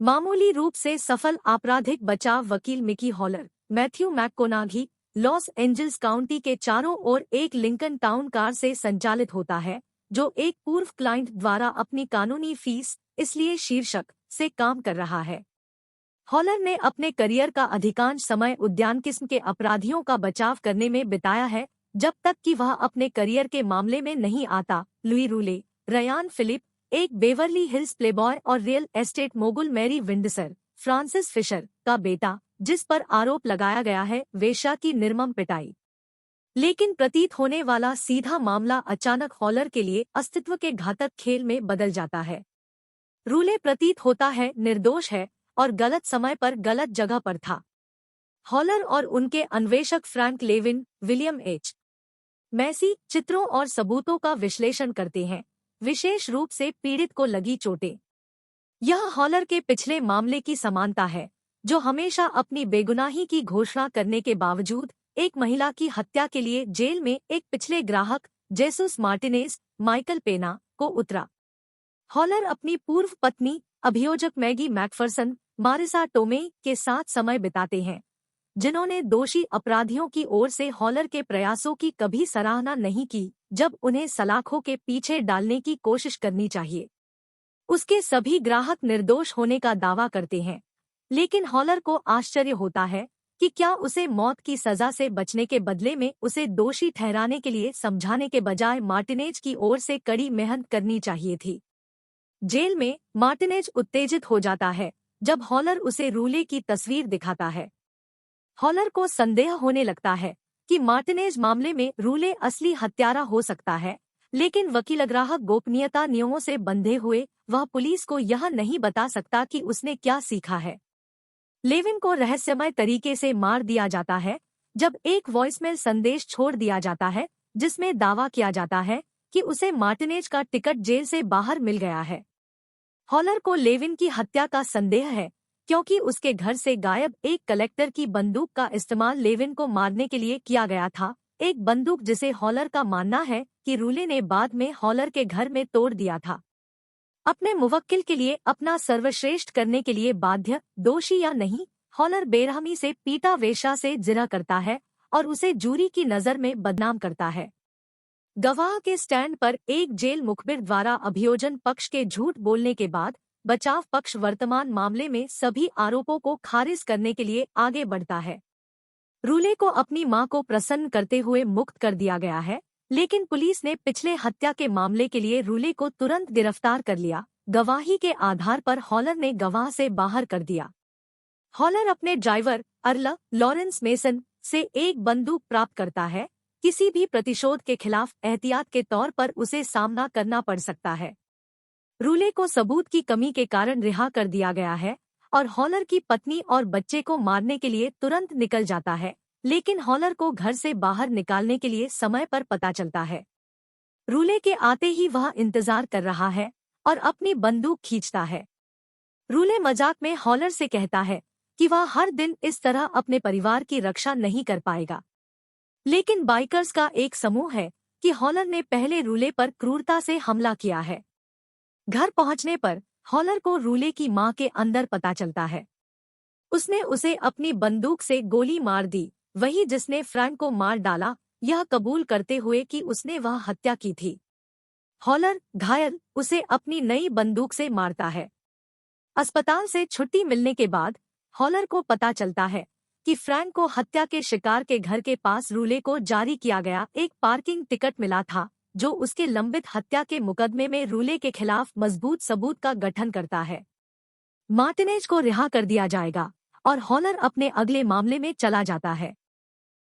मामूली रूप से सफल आपराधिक बचाव वकील मिकी हॉलर, मैथ्यू मैककोनाघी, लॉस एंजल्स काउंटी के चारों ओर एक लिंकन टाउन कार से संचालित होता है, जो एक पूर्व क्लाइंट द्वारा अपनी कानूनी फीस इसलिए शीर्षक से काम कर रहा है। हॉलर ने अपने करियर का अधिकांश समय उद्यान किस्म के अपराधियों का बचाव करने में बिताया है, जब तक कि वह अपने करियर के मामले में नहीं आता। लुई रूले, रयान फिलिप, एक बेवर्ली हिल्स प्लेबॉय और real estate mogul Mary Windsor, Francis Fisher का बेटा, जिस पर आरोप लगाया गया है वेश्या की निर्मम पिटाई। लेकिन प्रतीत होने वाला सीधा मामला अचानक हॉलर के लिए अस्तित्व के घातक खेल में बदल जाता है। रूले प्रतीत होता है निर्दोष है और गलत समय पर गलत जगह पर था। हॉलर और उनके अन्वेषक Frank Levin, William H Macy चित्रों और सबूतों का विश्लेषण करते हैं, विशेष रूप से पीड़ित को लगी चोटें। यह हॉलर के पिछले मामले की समानता है, जो हमेशा अपनी बेगुनाही की घोषणा करने के बावजूद एक महिला की हत्या के लिए जेल में एक पिछले ग्राहक जेसुस मार्टिनेज, माइकल पेना को उतरा। हॉलर अपनी पूर्व पत्नी अभियोजक मैगी मैकफरसन, मारिसा टोमे के साथ समय बिताते हैं, जिन्होंने दोषी अपराधियों की ओर से हॉलर के प्रयासों की कभी सराहना नहीं की जब उन्हें सलाखों के पीछे डालने की कोशिश करनी चाहिए। उसके सभी ग्राहक निर्दोष होने का दावा करते हैं, लेकिन हॉलर को आश्चर्य होता है कि क्या उसे मौत की सजा से बचने के बदले में उसे दोषी ठहराने के लिए समझाने के बजाय मार्टिनेज की ओर से कड़ी मेहनत करनी चाहिए थी। जेल में मार्टिनेज उत्तेजित हो जाता है जब हॉलर उसे रूले की तस्वीर दिखाता है। हॉलर को संदेह होने लगता है कि मार्टिनेज मामले में रूले असली हत्यारा हो सकता है, लेकिन वकील ग्राहक गोपनीयता नियमों से बंधे हुए वह पुलिस को यह नहीं बता सकता कि उसने क्या सीखा है। लेविन को रहस्यमय तरीके से मार दिया जाता है जब एक वॉइसमेल संदेश छोड़ दिया जाता है, जिसमें दावा किया जाता है कि उसे मार्टिनेज का टिकट जेल से बाहर मिल गया है। हॉलर को लेविन की हत्या का संदेह है, क्योंकि उसके घर से गायब एक कलेक्टर की बंदूक का इस्तेमाल लेविन को मारने के लिए किया गया था, एक बंदूक जिसे हॉलर का मानना है कि रूले ने बाद में हॉलर के घर में तोड़ दिया था। अपने मुवक्किल के लिए अपना सर्वश्रेष्ठ करने के लिए बाध्य, दोषी या नहीं, हॉलर बेरहमी से पीटा वेश्या से जिना करता है और उसे जूरी की नज़र में बदनाम करता है। गवाह के स्टैंड पर एक जेल मुखबिर द्वारा अभियोजन पक्ष के झूठ बोलने के बाद बचाव पक्ष वर्तमान मामले में सभी आरोपों को खारिज करने के लिए आगे बढ़ता है। रूले को अपनी मां को प्रसन्न करते हुए मुक्त कर दिया गया है, लेकिन पुलिस ने पिछले हत्या के मामले के लिए रूले को तुरंत गिरफ्तार कर लिया। गवाही के आधार पर हॉलर ने गवाह से बाहर कर दिया। हॉलर अपने ड्राइवर अर्ला लॉरेंस मेसन से एक बंदूक प्राप्त करता है, किसी भी प्रतिशोध के खिलाफ एहतियात के तौर पर उसे सामना करना पड़ सकता है। रूले को सबूत की कमी के कारण रिहा कर दिया गया है और हॉलर की पत्नी और बच्चे को मारने के लिए तुरंत निकल जाता है, लेकिन हॉलर को घर से बाहर निकालने के लिए समय पर पता चलता है। रूले के आते ही वह इंतजार कर रहा है और अपनी बंदूक खींचता है। रूले मजाक में हॉलर से कहता है कि वह हर दिन इस तरह अपने परिवार की रक्षा नहीं कर पाएगा, लेकिन बाइकर्स का एक समूह है कि हॉलर ने पहले रूले पर क्रूरता से हमला किया है। घर पहुंचने पर हॉलर को रूले की मां के अंदर पता चलता है। उसने उसे अपनी बंदूक से गोली मार दी, वही जिसने फ्रैंक को मार डाला, यह कबूल करते हुए कि उसने वह हत्या की थी। हॉलर, घायल, उसे अपनी नई बंदूक से मारता है। अस्पताल से छुट्टी मिलने के बाद हॉलर को पता चलता है कि फ्रैंक को हत्या के शिकार के घर के पास रूले को जारी किया गया एक पार्किंग टिकट मिला था, जो उसके लंबित हत्या के मुकदमे में रूले के खिलाफ मजबूत सबूत का गठन करता है। मार्टिनेज को रिहा कर दिया जाएगा और हॉलर अपने अगले मामले में चला जाता है।